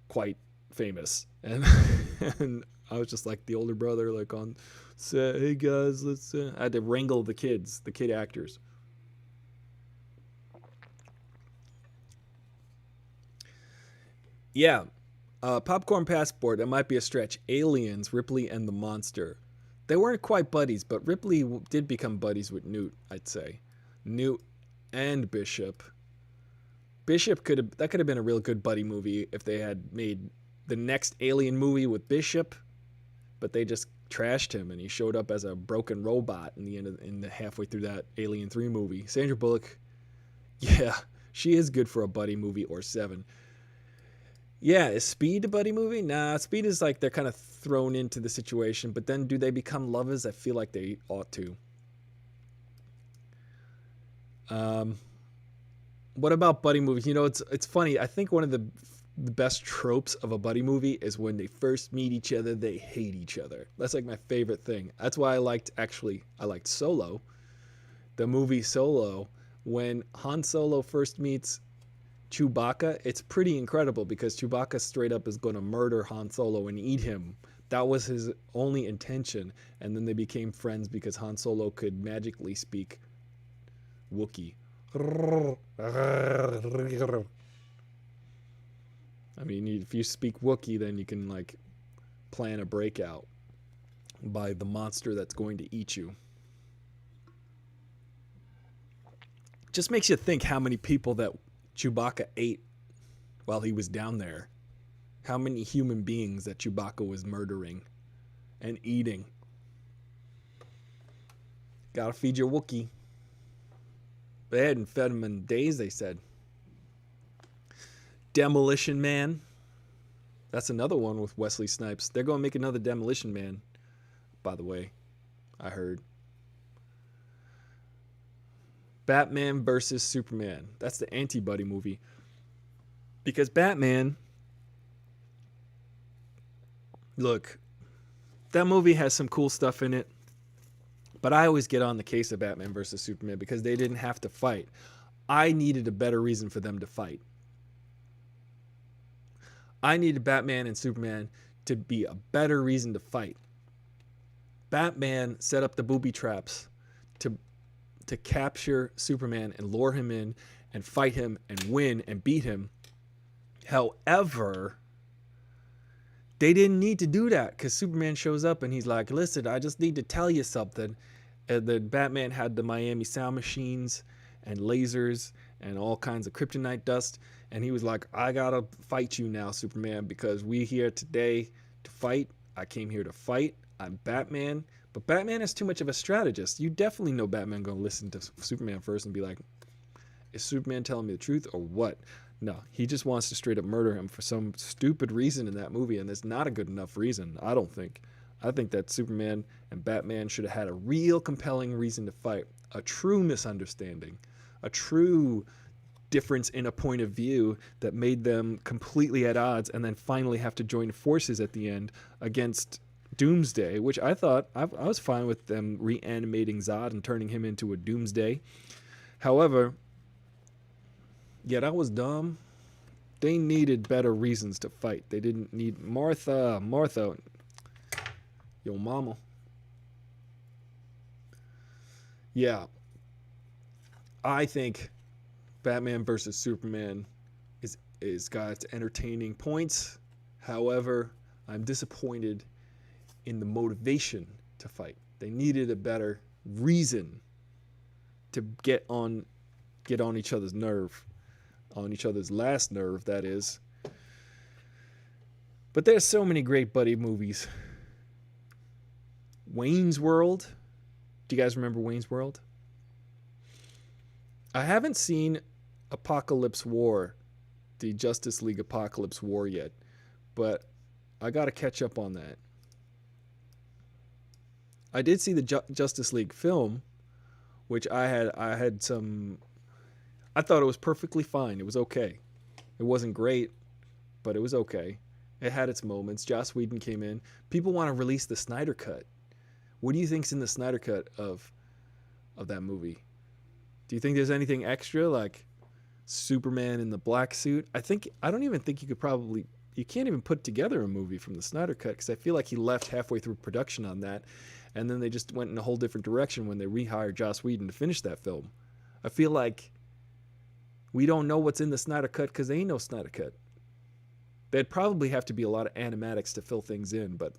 quite famous. And and I was just like the older brother, like on set, hey guys, let's I had to wrangle the kids, the kid actors. Yeah. Popcorn Passport, that might be a stretch. Aliens, Ripley and the Monster. They weren't quite buddies, but Ripley did become buddies with Newt, I'd say. Newt and Bishop. Bishop could have been a real good buddy movie if they had made the next Alien movie with Bishop, but they just trashed him and he showed up as a broken robot in the halfway through that Alien 3 movie. Sandra Bullock, yeah, she is good for a buddy movie or 7. Yeah, is Speed a buddy movie? Nah, Speed is like they're kind of thrown into the situation, but then do they become lovers? I feel like they ought to. What about buddy movies? You know, it's funny. I think one of the best tropes of a buddy movie is when they first meet each other, they hate each other. That's like my favorite thing. That's why I liked Solo, the movie Solo. When Han Solo first meets Chewbacca, it's pretty incredible because Chewbacca straight up is going to murder Han Solo and eat him. That was his only intention, and then they became friends because Han Solo could magically speak Wookiee. I mean, if you speak Wookiee, then you can like plan a breakout by the monster that's going to eat you. Just makes you think how many people that Chewbacca ate while he was down there. How many human beings that Chewbacca was murdering and eating. Gotta feed your Wookiee. They hadn't fed him in days, they said. Demolition Man. That's another one with Wesley Snipes. They're going to make another Demolition Man, by the way. I heard. Batman versus Superman. That's the anti-buddy movie. Because Batman, look, that movie has some cool stuff in it, but I always get on the case of Batman versus Superman because they didn't have to fight. I needed a better reason for them to fight. I needed Batman and Superman to be a better reason to fight. Batman set up the booby traps to capture Superman and lure him in and fight him and win and beat him. However, they didn't need to do that because Superman shows up and he's like, listen, I just need to tell you something. And then Batman had the Miami sound machines and lasers and all kinds of kryptonite dust. And he was like, I gotta fight you now, Superman, because we here today to fight. I came here to fight. I'm Batman. But Batman is too much of a strategist. You definitely know Batman gonna listen to Superman first and be like, is Superman telling me the truth or what? No, he just wants to straight up murder him for some stupid reason in that movie, and it's not a good enough reason, I don't think. I think that Superman and Batman should have had a real compelling reason to fight, a true misunderstanding, a true difference in a point of view that made them completely at odds and then finally have to join forces at the end against Doomsday, which I thought I was fine with them reanimating Zod and turning him into a Doomsday. However, yeah, that was dumb. They needed better reasons to fight. They didn't need Martha, yo mama. Yeah, I think Batman versus Superman is got entertaining points. However, I'm disappointed in the motivation to fight. They needed a better reason to get on each other's nerve, on each other's last nerve, that is. But there's so many great buddy movies. Wayne's World. Do you guys remember Wayne's World? I haven't seen Apocalypse War, the Justice League Apocalypse War yet, but I got to catch up on that. I did see the Justice League film, which I thought it was perfectly fine. It was okay. It wasn't great, but it was okay. It had its moments. Joss Whedon came in. People want to release the Snyder Cut. What do you think's in the Snyder Cut of that movie? Do you think there's anything extra, like Superman in the black suit? I don't even think you can't even put together a movie from the Snyder Cut, because I feel like he left halfway through production on that, and then they just went in a whole different direction when they rehired Joss Whedon to finish that film. I feel like we don't know what's in the Snyder Cut because there ain't no Snyder Cut. There'd probably have to be a lot of animatics to fill things in, but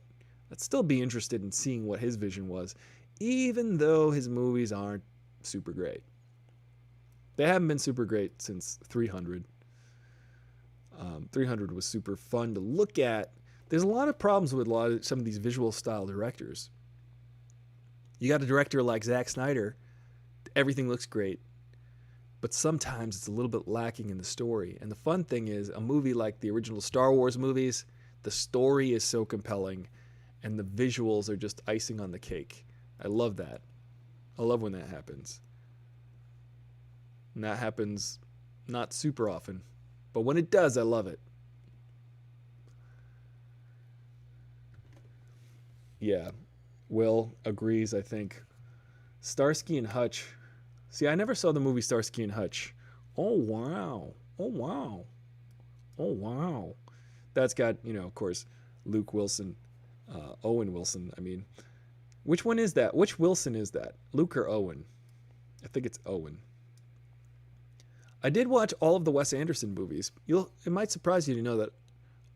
I'd still be interested in seeing what his vision was, even though his movies aren't super great. They haven't been super great since 300. 300 was super fun to look at. There's a lot of problems with some of these visual style directors. You got a director like Zack Snyder, everything looks great, but sometimes it's a little bit lacking in the story. And the fun thing is, a movie like the original Star Wars movies, the story is so compelling, and the visuals are just icing on the cake. I love that. I love when that happens. And that happens not super often, but when it does, I love it. Yeah, Will agrees, I think. Starsky and Hutch. See, I never saw the movie Starsky and Hutch. Oh, wow. Oh, wow. Oh, wow. That's got, of course, Luke Wilson, Owen Wilson. I mean, which one is that? Which Wilson is that? Luke or Owen? I think it's Owen. I did watch all of the Wes Anderson movies. It might surprise you to know that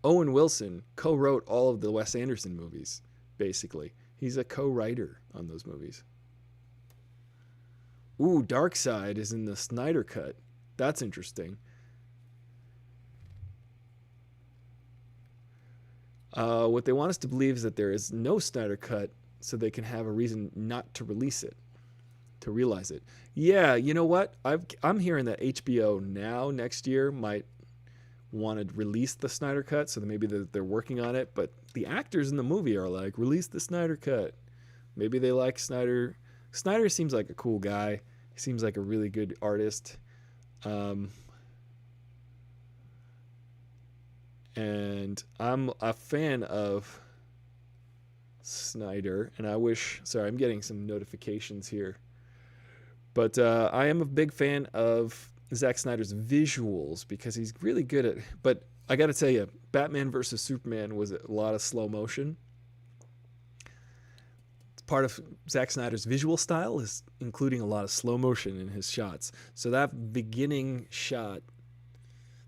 Owen Wilson co-wrote all of the Wes Anderson movies, basically. He's a co-writer on those movies. Ooh, Darkseid is in the Snyder Cut. That's interesting. What they want us to believe is that there is no Snyder Cut, so they can have a reason not to release it, to realize it. Yeah, you know what? I'm hearing that HBO now next year might want to release the Snyder Cut, so maybe they're working on it. But the actors in the movie are like, release the Snyder Cut. Maybe they like Snyder. Snyder seems like a cool guy. He seems like a really good artist. And I'm a fan of Snyder, and I wish... Sorry, I'm getting some notifications here. But I am a big fan of Zack Snyder's visuals because he's really good at... But I got to tell you, Batman vs. Superman was a lot of slow motion. It's part of Zack Snyder's visual style is including a lot of slow motion in his shots. So that beginning shot,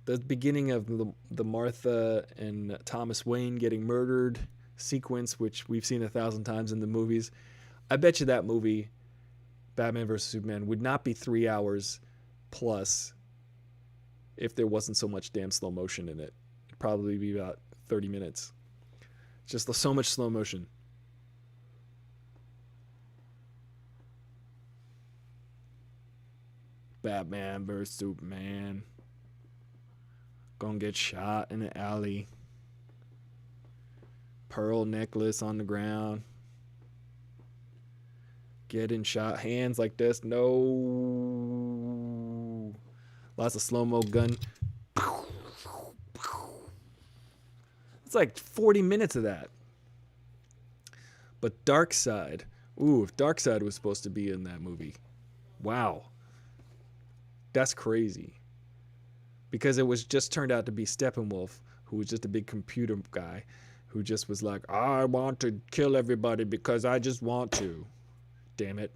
the beginning of the Martha and Thomas Wayne getting murdered sequence, which we've seen 1,000 times in the movies, I bet you that movie... Batman vs. Superman would not be 3 hours plus if there wasn't so much damn slow motion in it. It'd probably be about 30 minutes. Just so much slow motion. Batman vs. Superman. Gonna get shot in the alley. Pearl necklace on the ground. Getting shot, hands like this. No. Lots of slow-mo gun. It's like 40 minutes of that. But Darkseid. Ooh, if Darkseid was supposed to be in that movie. Wow. That's crazy. Because it was just turned out to be Steppenwolf, who was just a big computer guy, who just was like, I want to kill everybody because I just want to. Damn it.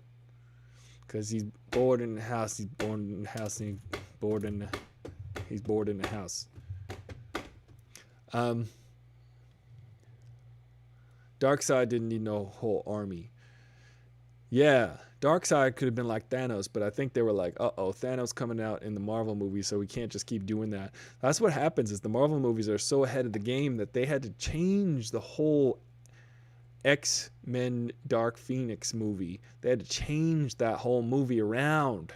Because he's bored in the house. He's bored in the house. And he's bored in the house. Darkseid didn't need no whole army. Yeah, Darkseid could have been like Thanos, but I think they were like, Thanos coming out in the Marvel movies, so we can't just keep doing that. That's what happens is the Marvel movies are so ahead of the game that they had to change the whole X-Men Dark Phoenix movie. They had to change that whole movie around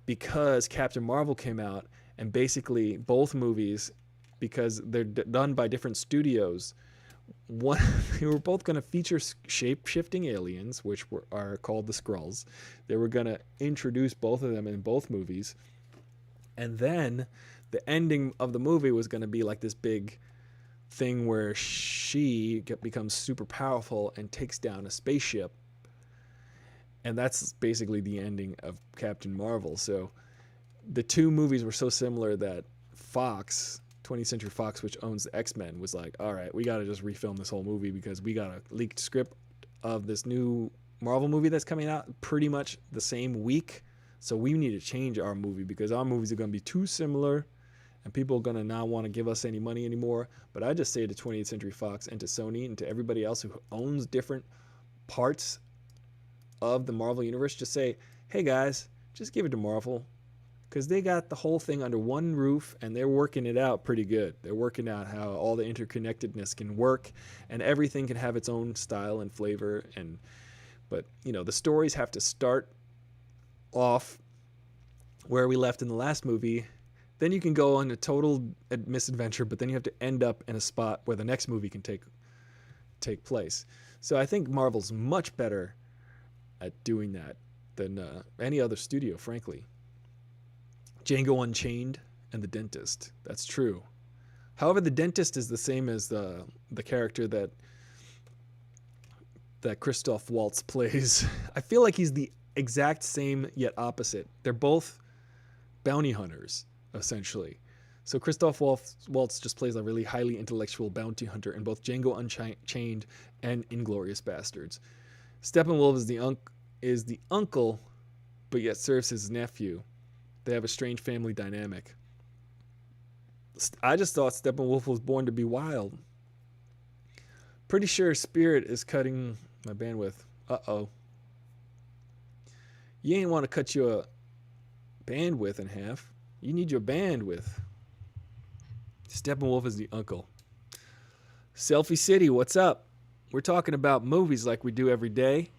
because Captain Marvel came out, and basically both movies, because they're done by different studios, they were both going to feature shape-shifting aliens, which are called the Skrulls. They were going to introduce both of them in both movies. And then the ending of the movie was going to be like this big thing where she becomes super powerful and takes down a spaceship. And that's basically the ending of Captain Marvel. So the two movies were so similar that Fox, 20th Century Fox, which owns the X-Men, was like, all right, we got to just refilm this whole movie because we got a leaked script of this new Marvel movie that's coming out pretty much the same week. So we need to change our movie because our movies are going to be too similar and people are going to not want to give us any money anymore. But I just say to 20th Century Fox and to Sony and to everybody else who owns different parts of the Marvel universe, just say, hey guys, just give it to Marvel. Because they got the whole thing under one roof and they're working it out pretty good. They're working out how all the interconnectedness can work and everything can have its own style and flavor. But the stories have to start off where we left in the last movie. Then you can go on a total misadventure, but then you have to end up in a spot where the next movie can take place. So I think Marvel's much better at doing that than any other studio, frankly. Django Unchained and The Dentist. That's true. However, The Dentist is the same as the character that Christoph Waltz plays. I feel like he's the exact same yet opposite. They're both bounty hunters, essentially. So Christoph Waltz just plays a really highly intellectual bounty hunter in both Django Unchained and Inglourious Bastards. Steppenwolf is the uncle, but yet serves his nephew. They have a strange family dynamic. I just thought Steppenwolf was born to be wild. Pretty sure Spirit is cutting my bandwidth. Uh-oh. You ain't want to cut your bandwidth in half. You need your bandwidth. Steppenwolf is the uncle. Selfie City, what's up? We're talking about movies like we do every day.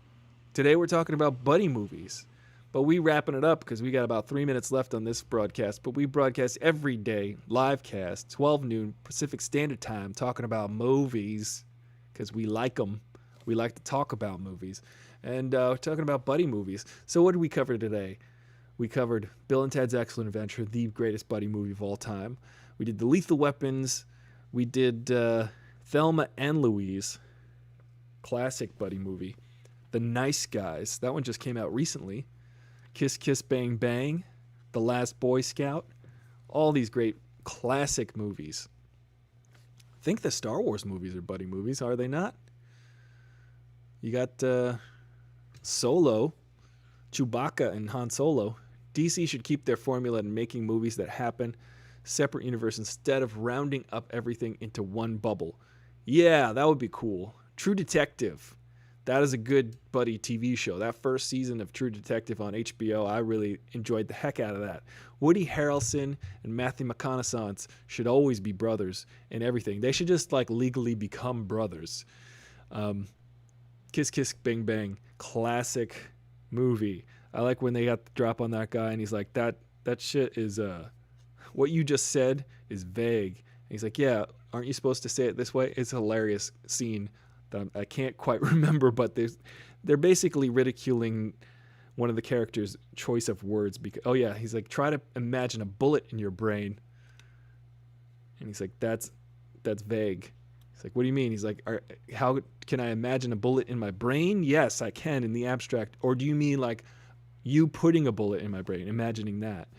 Today we're talking about buddy movies. But we wrapping it up because we got about 3 minutes left on this broadcast. But we broadcast every day, live cast, 12 noon Pacific Standard Time, talking about movies because we like them. We like to talk about movies. And we're talking about buddy movies. So what did we cover today? We covered Bill and Ted's Excellent Adventure, the greatest buddy movie of all time. We did The Lethal Weapons. We did Thelma and Louise, classic buddy movie. The Nice Guys, that one just came out recently. Kiss Kiss Bang Bang, The Last Boy Scout, all these great classic movies. I think the Star Wars movies are buddy movies, are they not? You got Solo, Chewbacca and Han Solo. DC should keep their formula in making movies that happen separate universe instead of rounding up everything into one bubble. Yeah, that would be cool. True Detective. That is a good buddy TV show. That first season of True Detective on HBO, I really enjoyed the heck out of that. Woody Harrelson and Matthew McConaughey should always be brothers in everything. They should just legally become brothers. Kiss Kiss Bang Bang, classic movie. I like when they got the drop on that guy and he's like, that shit is, what you just said is vague. And he's like, yeah, aren't you supposed to say it this way? It's a hilarious scene that I can't quite remember, but they're basically ridiculing one of the characters' choice of words. Because, oh yeah, he's like, try to imagine a bullet in your brain. And he's like, that's vague. He's like, what do you mean? He's like, how can I imagine a bullet in my brain? Yes, I can in the abstract. Or do you mean like you putting a bullet in my brain, imagining that?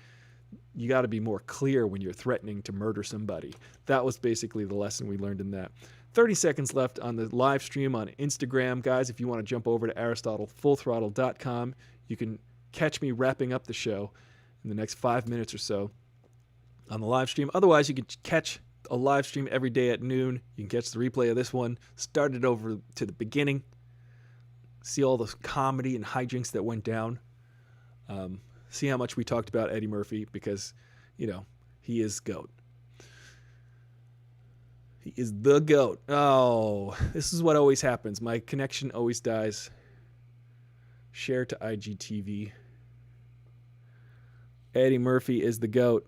You got to be more clear when you're threatening to murder somebody. That was basically the lesson we learned in that. 30 seconds left on the live stream on Instagram. Guys, if you want to jump over to AristotleFullThrottle.com, You can catch me wrapping up the show in the next 5 minutes or so on the live stream. Otherwise, you can catch a live stream every day at noon. You can catch the replay of this one, start it over to the beginning, see all the comedy and hijinks that went down. See how much we talked about Eddie Murphy, because, you know, he is GOAT. He is the GOAT. Oh, this is what always happens. My connection always dies. Share to IGTV. Eddie Murphy is the GOAT.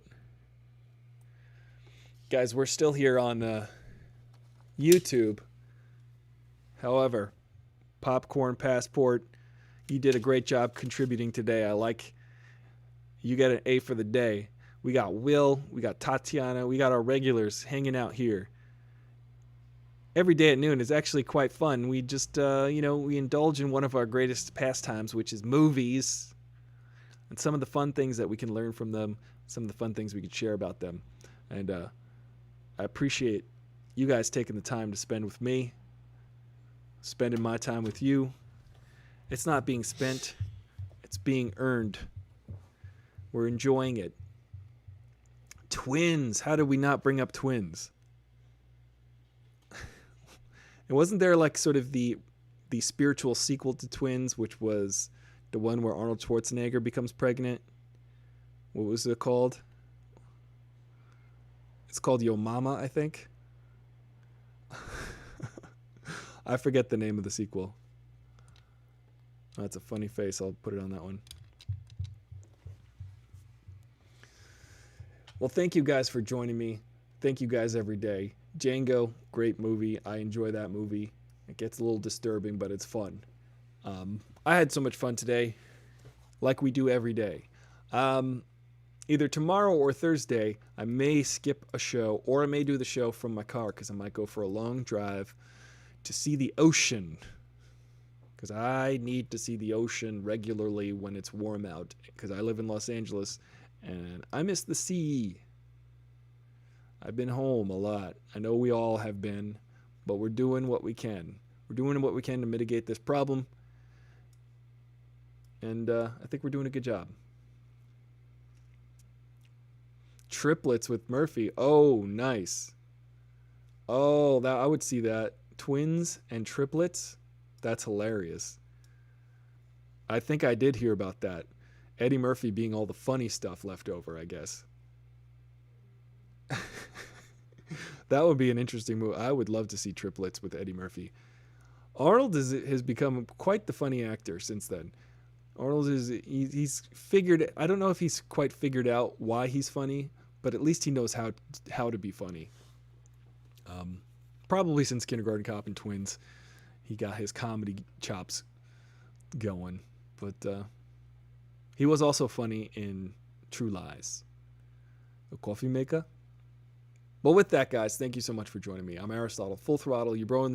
Guys, we're still here on YouTube. However, Popcorn Passport, you did a great job contributing today. You got an A for the day. We got Will, we got Tatiana, we got our regulars hanging out here. Every day at noon is actually quite fun. We just, we indulge in one of our greatest pastimes, which is movies, and some of the fun things that we can learn from them, some of the fun things we can share about them. And I appreciate you guys taking the time to spend with me, spending my time with you. It's not being spent, it's being earned. We're enjoying it. Twins. How did we not bring up Twins? And wasn't there like sort of the spiritual sequel to Twins, which was the one where Arnold Schwarzenegger becomes pregnant? What was it called? It's called Yo Mama, I think. I forget the name of the sequel. Oh, that's a funny face. I'll put it on that one. Well, thank you guys for joining me. Thank you guys every day. Django, great movie. I enjoy that movie. It gets a little disturbing, but it's fun. I had so much fun today, like we do every day. Either tomorrow or Thursday, I may skip a show, or I may do the show from my car, because I might go for a long drive to see the ocean. Because I need to see the ocean regularly when it's warm out, because I live in Los Angeles, and I miss the sea. I've been home a lot. I know we all have been, but we're doing what we can. We're doing what we can to mitigate this problem, and I think we're doing a good job. Triplets with Murphy. Oh, nice. Oh, that I would see that. Twins and triplets. That's hilarious. I think I did hear about that. Eddie Murphy being all the funny stuff left over, I guess. That would be an interesting move. I would love to see triplets with Eddie Murphy. Arnold has become quite the funny actor since then. Arnold he's figured. I don't know if he's quite figured out why he's funny, but at least he knows how to be funny. Probably since Kindergarten Cop and Twins, he got his comedy chops going. But he was also funny in True Lies. A coffee maker. Well, with that, guys, thank you so much for joining me. I'm Aristotle, Full Throttle, your bro in the